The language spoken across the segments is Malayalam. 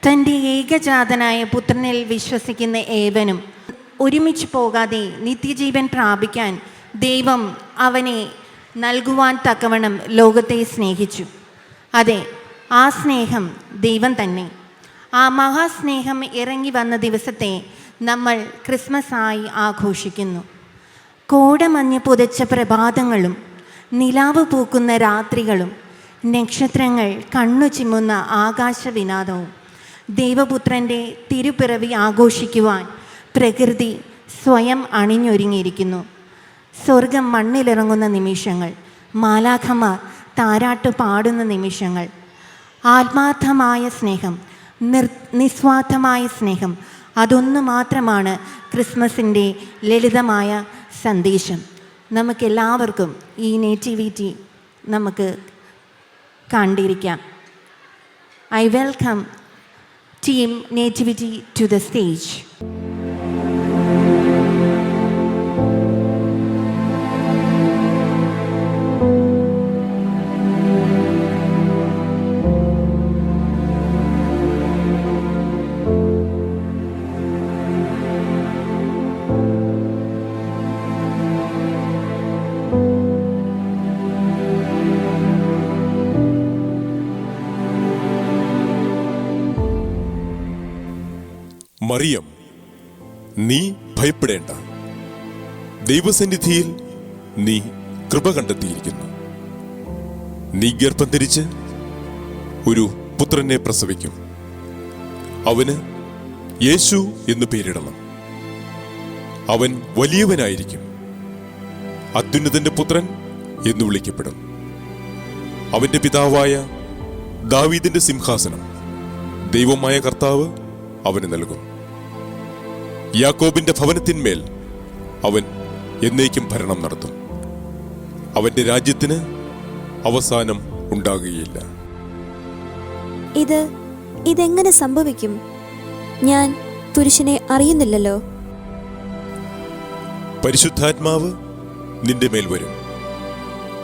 തൻ്റെ ഏകജാതനായ പുത്രനിൽ വിശ്വസിക്കുന്ന ഏവനും ഒരുമിച്ച് പോകാതെ നിത്യജീവൻ പ്രാപിക്കാൻ ദൈവം അവനെ നൽകുവാൻ തക്കവണ്ണം ലോകത്തെ സ്നേഹിച്ചു. അതെ, ആ സ്നേഹം ദൈവം തന്നെ. ആ മഹാസ്നേഹം ഇറങ്ങി വന്ന ദിവസത്തെ നമ്മൾ ക്രിസ്മസായി ആഘോഷിക്കുന്നു. കോടമഞ്ഞ് പുതച്ച പ്രഭാതങ്ങളും നിലാവ് പൂക്കുന്ന രാത്രികളും നക്ഷത്രങ്ങൾ കണ്ണു ചിമ്മുന്ന ആകാശവിനാദവും ദൈവപുത്രൻ്റെ തിരുപ്പിറവി ആഘോഷിക്കുവാൻ പ്രകൃതി സ്വയം അണിഞ്ഞൊരുങ്ങിയിരിക്കുന്നു. സ്വർഗം മണ്ണിലിറങ്ങുന്ന നിമിഷങ്ങൾ, മാലാഖമാർ താരാട്ട് പാടുന്ന നിമിഷങ്ങൾ, ആത്മാർത്ഥമായ സ്നേഹം, നിസ്വാർത്ഥമായ സ്നേഹം, അതൊന്നു മാത്രമാണ് ക്രിസ്മസിൻ്റെ ലളിതമായ സന്ദേശം. നമുക്കെല്ലാവർക്കും ഈ നേറ്റിവിറ്റി നമുക്ക് കണ്ടിരിക്കാം. I welcome Team Nativity to the stage. Mariyam, നീ ഭയപ്പെടേണ്ട. ദൈവസന്നിധിയിൽ നീ കൃപ കണ്ടെത്തിയിരിക്കുന്നു. നീ ഗർഭം ധരിച്ച് ഒരു പുത്രനെ പ്രസവിക്കും. അവന് യേശു എന്നു പേരിടണം. അവൻ വലിയവനായിരിക്കും, അത്യുന്നതന്റെ പുത്രൻ എന്ന് വിളിക്കപ്പെടും. അവന്റെ പിതാവായ ദാവീദിന്റെ സിംഹാസനം ദൈവമായ കർത്താവ് അവന് നൽകും. യാക്കോബിന്റെ ഭവനത്തിന്മേൽ അവൻ എന്നേക്കും ഭരണം നടത്തും. അവന്റെ രാജ്യത്തിന് അവസാനം ഉണ്ടാകുകയില്ല. ഇതെങ്ങനെ സംഭവിക്കും? ഞാൻ പുരുഷനെ അറിയുന്നില്ലല്ലോ. പരിശുദ്ധാത്മാവ് നിന്റെ മേൽ വരും,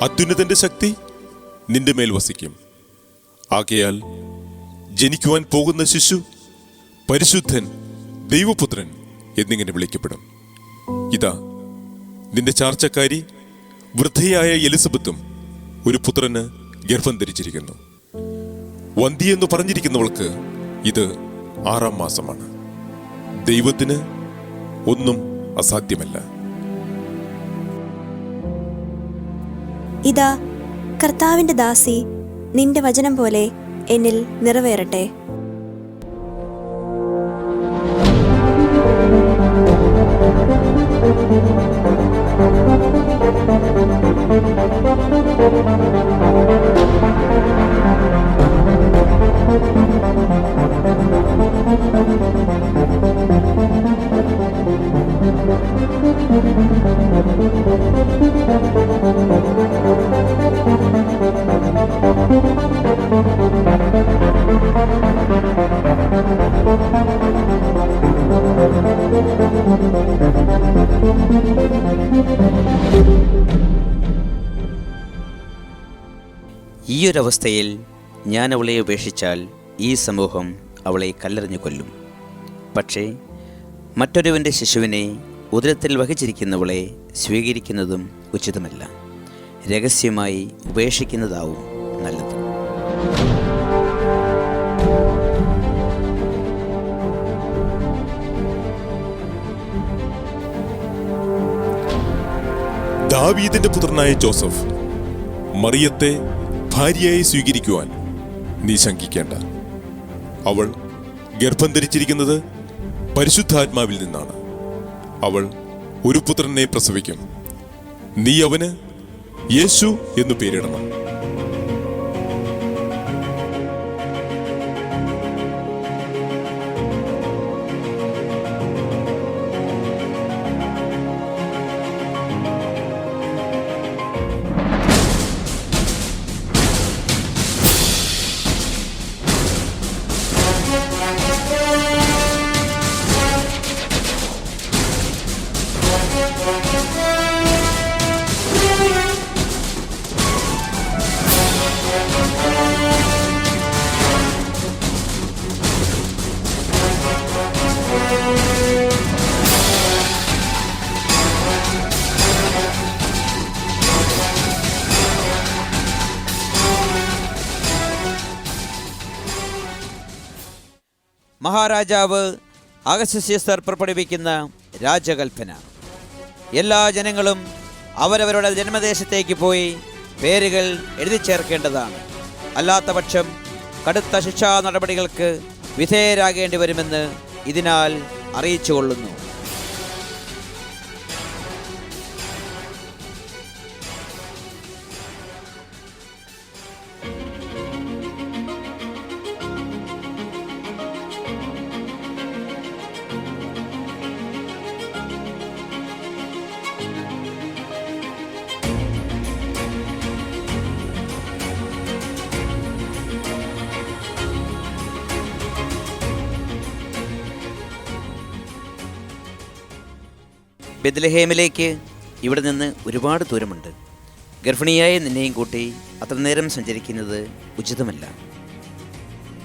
അത്യുന്നതന്റെ ശക്തി നിന്റെ മേൽ വസിക്കും. ആകയാൽ ജനിക്കുവാൻ പോകുന്ന ശിശു പരിശുദ്ധൻ, ദൈവപുത്രൻ എന്നിങ്ങനെ വിളിക്കപ്പെടും. ഇതാ, നിന്റെ ചാർച്ചക്കാരി വൃദ്ധയായ എലിസബത്തും ഒരു പുത്രന് ഗർഭം ധരിച്ചിരിക്കുന്നു. വന്ധ്യയെന്ന് പറഞ്ഞിരിക്കുന്നവൾക്ക് ഇത് 6-ാം മാസമാണ്. ദൈവത്തിന് ഒന്നും അസാധ്യമല്ല. ഇതാ, കർത്താവിന്റെ ദാസി, നിന്റെ വചനം പോലെ എന്നിൽ നിറവേറട്ടെ. ഈയൊരവസ്ഥയിൽ ഞാൻ അവളെ ഉപേക്ഷിച്ചാൽ ഈ സമൂഹം അവളെ കല്ലെറിഞ്ഞു കൊല്ലും. പക്ഷേ മറ്റൊരുവൻ്റെ ശിശുവിനെ ഉദരത്തിൽ വഹിച്ചിരിക്കുന്നവളെ സ്വീകരിക്കുന്നതും ഉചിതമല്ല. രഹസ്യമായി ഉപേക്ഷിക്കുന്നതാവും നല്ലത്. ദാവീദിന്റെ പുത്രനായ ജോസഫ് മറിയത്തെ ഭാര്യയായി സ്വീകരിക്കുവാൻ നീ ശങ്കിക്കേണ്ട. അവൾ ഗർഭം ധരിച്ചിരിക്കുന്നത് പരിശുദ്ധാത്മാവിൽ നിന്നാണ്. അവൾ ഒരു പുത്രനെ പ്രസവിക്കും. നീ അവന് യേശു എന്നു പേരിടണം. മഹാരാജാവ് അഗസ്ത്യസീസർ പുറപ്പെടുവിക്കുന്ന രാജകൽപ്പന. എല്ലാ ജനങ്ങളും അവരവരുടെ ജന്മദേശത്തേക്ക് പോയി പേരുകൾ എഴുതി ചേർക്കേണ്ടതാണ്. അല്ലാത്തപക്ഷം കടുത്ത ശിക്ഷാ നടപടികൾക്ക് വിധേയരാകേണ്ടി വരുമെന്ന് ഇതിനാൽ അറിയിച്ചുകൊള്ളുന്നു. ബെത്ലഹേമിലേക്ക് ഇവിടെ നിന്ന് ഒരുപാട് ദൂരമുണ്ട്. ഗർഭിണിയായ നിന്നെയും കൂട്ടി അത്ര നേരം സഞ്ചരിക്കുന്നത് ഉചിതമല്ല.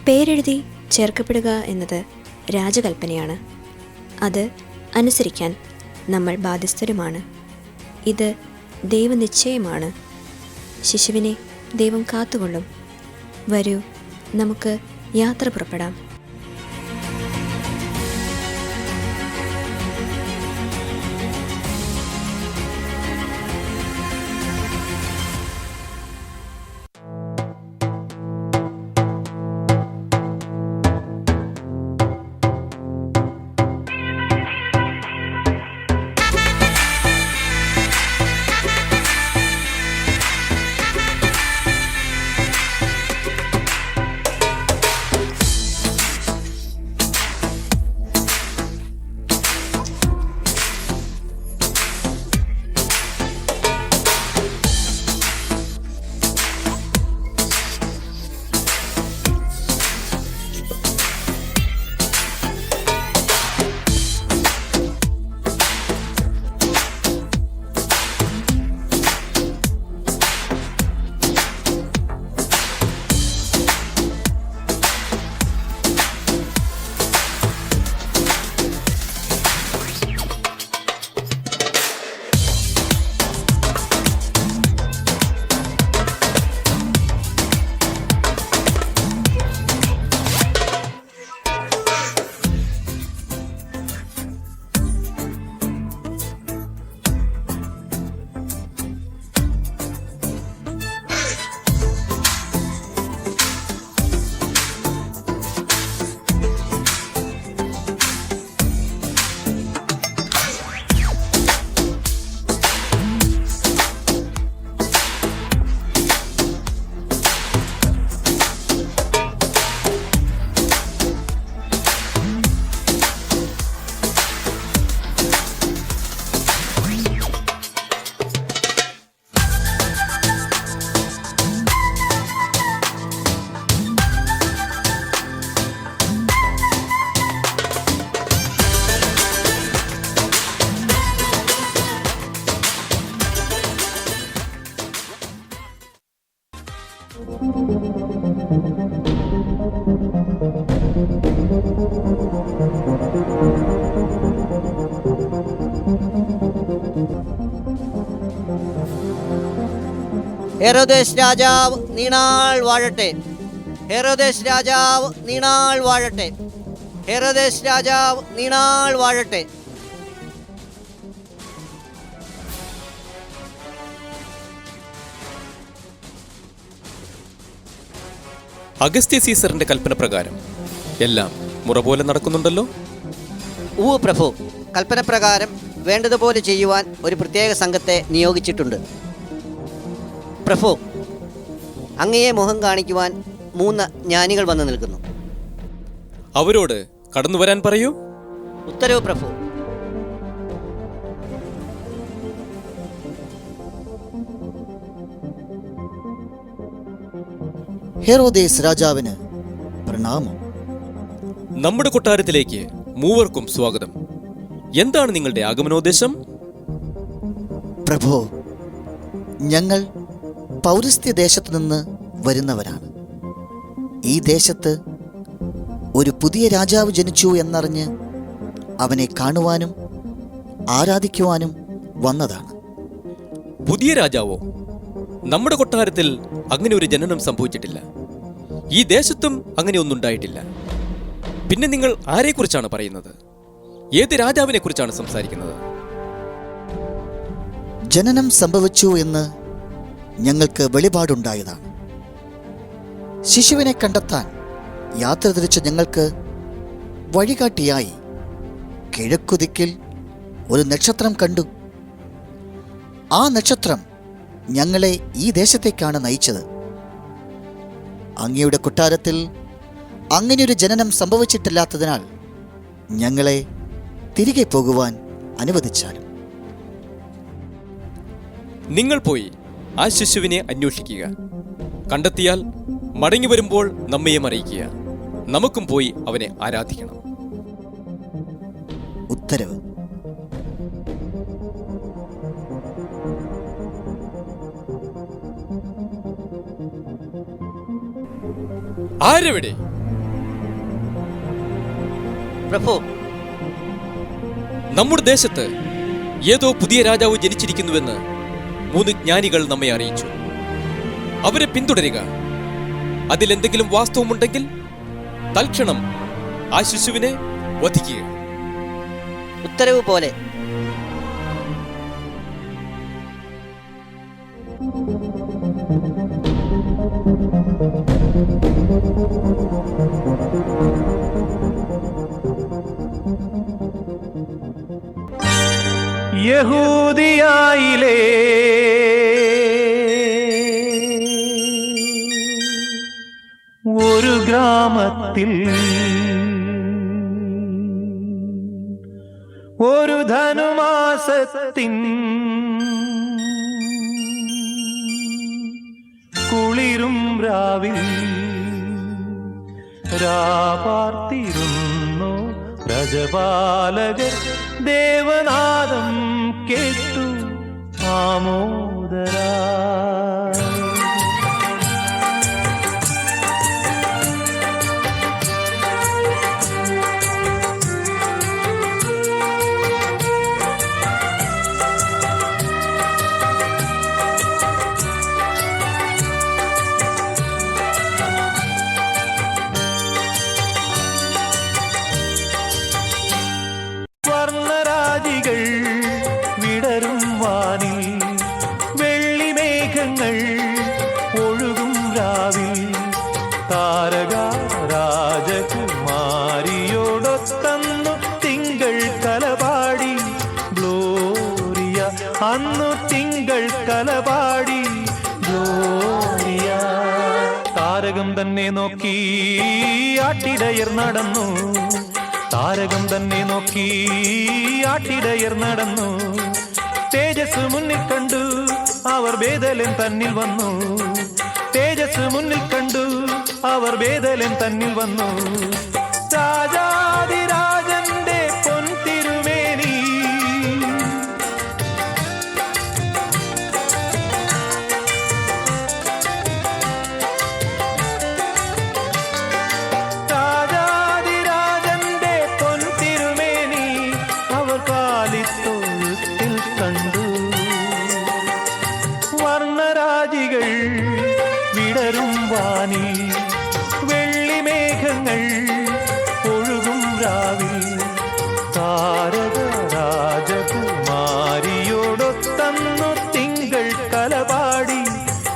പേരെഴുതി ചേർക്കപ്പെടുക എന്നത് രാജകൽപ്പനയാണ്. അത് അനുസരിക്കാൻ നമ്മൾ ബാധ്യസ്ഥരുമാണ്. ഇത് ദൈവനിശ്ചയമാണ്. ശിശുവിനെ ദൈവം കാത്തുകൊള്ളും. വരൂ, നമുക്ക് യാത്ര പുറപ്പെടാം. ഹെരോദേസ് രാജാവ് നീണാൾ വാഴട്ടെ. ഹെരോദേസ് രാജാവ് നീണാൾ വാഴട്ടെ. ഹെരോദേസ് രാജാവ് നീണാൾ വാഴട്ടെ. അഗസ്ത്യ സീസറിന്റെ കൽപ്പന പ്രകാരം എല്ലാം മുറ പോലെ നടക്കുന്നുണ്ടല്ലോ. ഉവ്വ് പ്രഭു, കൽപ്പന പ്രകാരം വേണ്ടതുപോലെ ചെയ്യുവാൻ ഒരു പ്രത്യേക സംഘത്തെ നിയോഗിച്ചിട്ടുണ്ട്. പ്രഭു, അങ്ങയെ മുഖം കാണിക്കുവാൻ 3 ജ്ഞാനികൾ വന്നു നിൽക്കുന്നു. അവരോട് കടന്നു വരാൻ പറയൂ. ഉത്തരവ് പ്രഭു. ഹെരോദേസ് രാജാവിന് പ്രണാമം. നമ്മുടെ കൊട്ടാരത്തിലേക്ക് മൂവർക്കും സ്വാഗതം. എന്താണ് നിങ്ങളുടെ ആഗമനോദ്ദേശം? പ്രഭു, ഞങ്ങൾ പൗരസ്ത്യ ദേശത്തു നിന്ന് വരുന്നവരാണ്. ഈ ദേശത്ത് ഒരു പുതിയ രാജാവ് ജനിച്ചു എന്നറിഞ്ഞ് അവനെ കാണുവാനും ആരാധിക്കുവാനും വന്നതാണ്. പുതിയ രാജാവോ? നമ്മുടെ കൊട്ടാരത്തിൽ അങ്ങനെ ഒരു ജനനം സംഭവിച്ചിട്ടില്ല. ഈ ദേശത്തും അങ്ങനെ ഒന്നുണ്ടായിട്ടില്ല. പിന്നെ നിങ്ങൾ ആരെക്കുറിച്ചാണ് പറയുന്നത്? ഏത് രാജാവിനെ കുറിച്ചാണ് സംസാരിക്കുന്നത്? ജനനം സംഭവിച്ചു എന്ന് ഞങ്ങൾക്ക് വെളിപാടുണ്ടായതാണ്. ശിശുവിനെ കണ്ടെത്താൻ യാത്ര തിരിച്ച ഞങ്ങൾക്ക് വഴികാട്ടിയായി കിഴക്കുദിക്കിൽ ഒരു നക്ഷത്രം കണ്ടു. ആ നക്ഷത്രം ഞങ്ങളെ ഈ ദേശത്തേക്കാണ് നയിച്ചത്. അങ്ങയുടെ കൊട്ടാരത്തിൽ അങ്ങനെയൊരു ജനനം സംഭവിച്ചിട്ടില്ലാത്തതിനാൽ ഞങ്ങളെ തിരികെ പോകുവാൻ അനുവദിച്ചാലും. നിങ്ങൾ പോയി ആ ശിശുവിനെ അന്വേഷിക്കുക. കണ്ടെത്തിയാൽ മടങ്ങി വരുമ്പോൾ നമ്മയും അറിയിക്കുക. നമുക്കും പോയി അവനെ ആരാധിക്കണം. ഉത്തരവ്. ആരെവിടെ? പ്രഭു, നമ്മുടെ ദേശത്ത് ഏതോ പുതിയ രാജാവ് ജനിച്ചിരിക്കുന്നുവെന്ന് 3 ജ്ഞാനികൾ നമ്മെ അറിയിച്ചു. അവരെ പിന്തുടരുക. അതിലെന്തെങ്കിലും വാസ്തവമുണ്ടെങ്കിൽ തൽക്ഷണം ആ ശിശുവിനെ വധിക്കുക. ഉത്തരവ് പോലെ. യഹൂദിയായിലെ ഒരു ഗ്രാമത്തിൽ ഒരു ധനുമാസത്തിൻ കുളിരും രാവിൽ രാപാർത്തിരുന്നു രജപാലകർ. ദേവനാദം കേട്ടു ആമോദരാ. സ്വർണരാജികൾ വിടരും വാനിൽ, വെള്ളിമേഘങ്ങൾ ഒഴുകും രാവിൽ. താരക രാജകുമാരിയോടൊത്തന്നു തിങ്കൾ കലപാടി ഗ്ലോറിയ. അന്നു തിങ്കൾ കലപാടി ഗ്ലോറിയ. താരകം തന്നെ നോക്കി ആട്ടിടയർ നടന്നു. താരകം തന്നെ നോക്കി ആട്ടിടയർ നടന്നു. തേജസ് മുന്നിൽ കണ്ടു അവർ ബേഥലേം തന്നിൽ വന്നു. തേജസ് മുന്നിൽ കണ്ടു അവർ ബേഥലേം തന്നിൽ വന്നു. രാജാതിരാജന്റെ പൊൻതിരുമേനി വിടരും വാനിൽ, വെള്ളിമേഘങ്ങൾ ഒഴുകും രാവിൽ. താരക രാജകുമാരിയോടൊത്തന്നു തിങ്കൾ കലപാടി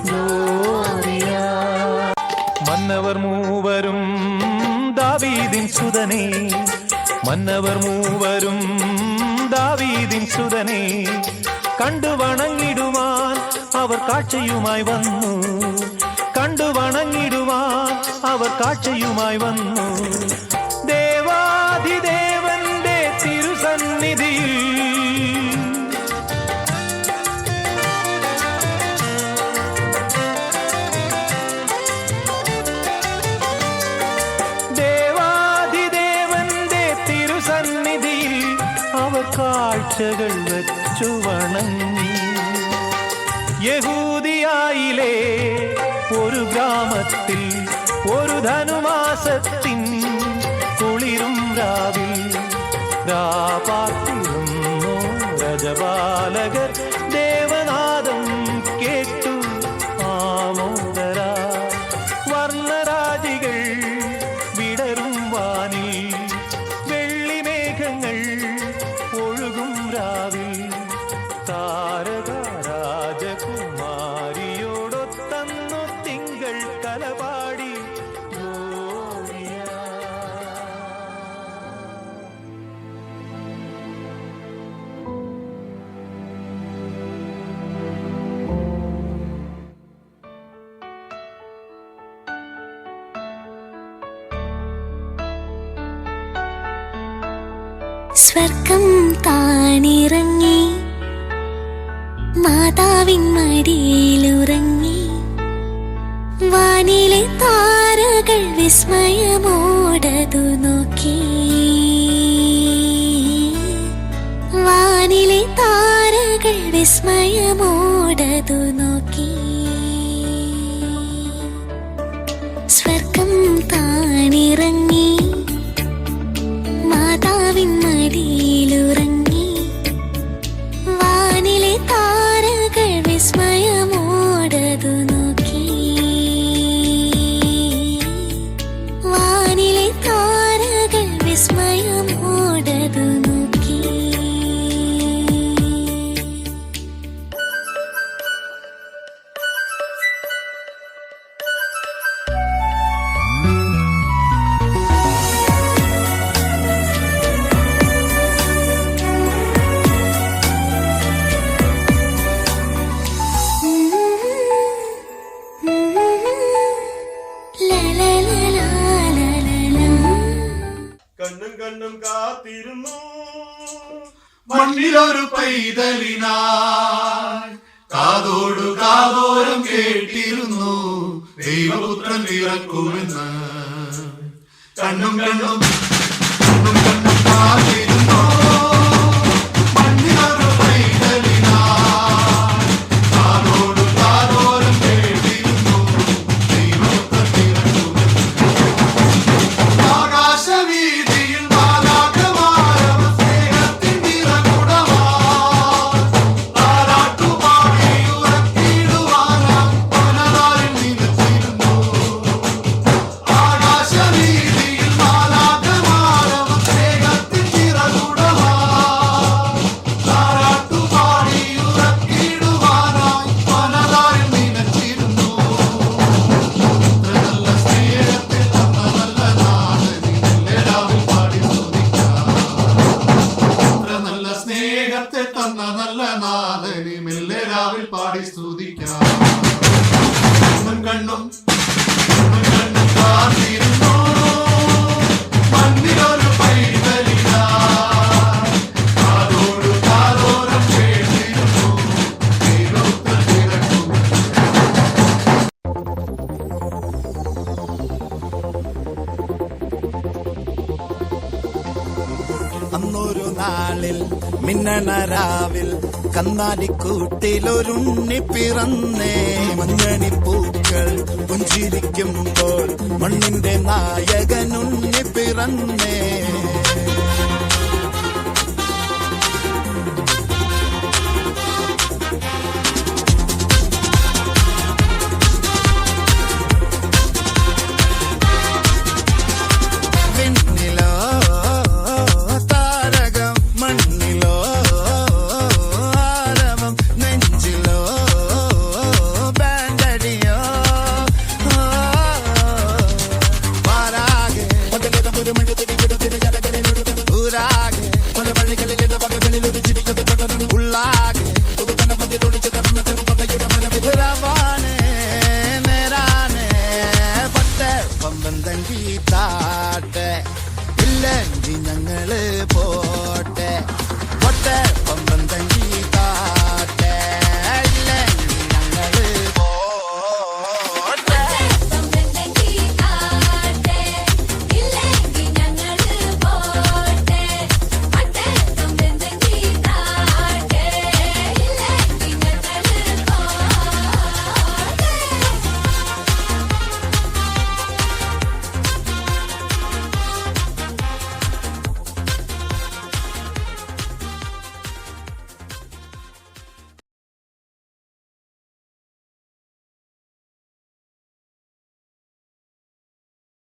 ഗ്ലോറിയ. മന്നവർ മൂവരും ദാവീദിൻ സുതനേ, മന്നവർ മൂവരും ദാവീദിൻ സുതനേ. കണ്ടു വണങ്ങിടുവാൻ അവർ കാഴ്ചയുമായി വന്നു. കണ്ടു വണങ്ങിടുവാൻ അവർ കാഴ്ചയുമായി വന്നു. ദേവാധിദേവന്റെ തിരുസന്നിധിയിൽ ദേവാധിദേവന്റെ തിരുസന്നിധിയിൽ അവർ കാഴ്ചകൾ വെച്ചു വണങ്ങി. യഹൂദിയായിലെ ഒരു ഗ്രാമത്തിൽ ഒരു ധനുമാസത്തിൻ കുളിരും രാവിൽ രാപാർത്തിരുന്നു രജപാലകർ. ദേവനാദം കേട്ടു ആമോദരാ. വർണ്ണരാജികൾ വിടരും വാനിൽ, തലപാടി ഗ്ലോറിയ. സ്വർഗം താണിറങ്ങി മാതാവിൻ മടിയിലുറങ്ങി വാനിലെ താരകൾ വിസ്മയമോടതു നോക്കി വാനിലെ താരകൾ വിസ്മയമോടതു നോക്കി സ്വർഗം താണിറങ്ങി മാതാവിൻ മടിയിലുറങ്ങി വാനിലെ താരകൾ വിസ്മയമോടതു നോക്കി വാനിലെ താരകൾ വിസ്മയമോടതു നോക്കി. കണ്ണും കണ്ണും കാത്തിരുന്നു മണ്ണിലൊരു പൈതലിനായി, കാതോടു കാതോരം കേട്ടിരുന്നു ദൈവപുത്രൻ പിറക്കുമെന്ന്. കണ്ണും കണ്ണും കണ്ണും കണ്ണും കാത്തിരുന്നു മണ്ണിലൊരു പൈതലിനായി, കാതോടു കാതോരം കേട്ടിരുന്നു ദൈവപുത്രൻ പിറക്കുമെന്ന്. ആകാശവീതിയിൽ മാലാഖമാരവർ സ്നേഹത്തിൻ നിറകുടമായി താരാട്ടുപാടി ഉറക്കിടുവാനായി പലതാരിൽ നിലച്ചിരുന്നു. ആകാശവീതിയിൽ മാലാഖമാരവർ സ്നേഹത്തിൻ നിറകുടമായി താരാട്ടുപാടി ഉറക്കിടുവാനായി പലതാരിൽ നിലച്ചിരുന്നു. നല്ല സ്നേഹത്തിൽ തന്ന നല്ല നാഥനിൽ പാടി സ്തുതിക്കാം. നല്ല സ്നേഹത്തെ തന്ന നല്ല നാഥനി മെല്ലെ രാവിൽ പാടി സ്തുതിക്കാം. കണ്ണും കണ്ണും കണ്ണും കാത്തിരുന്നു മണ്ണിലൊരു പൈതലിനായി, കാതോടു കാതോരം കേട്ടിരുന്നു ദൈവപുത്രൻ പിറക്കുമെന്ന്. അന്നൊരു നാളിൽ മിന്നണരാവിൽ കന്നാലിക്കൂട്ടിലൊരുണ്ണി പിറന്നേ. മഞ്ഞണിപ്പൂക്കൾ പുഞ്ചിരിക്കുമ്പോൾ മണ്ണിന്റെ നായകനുണ്ണി പിറന്നേ.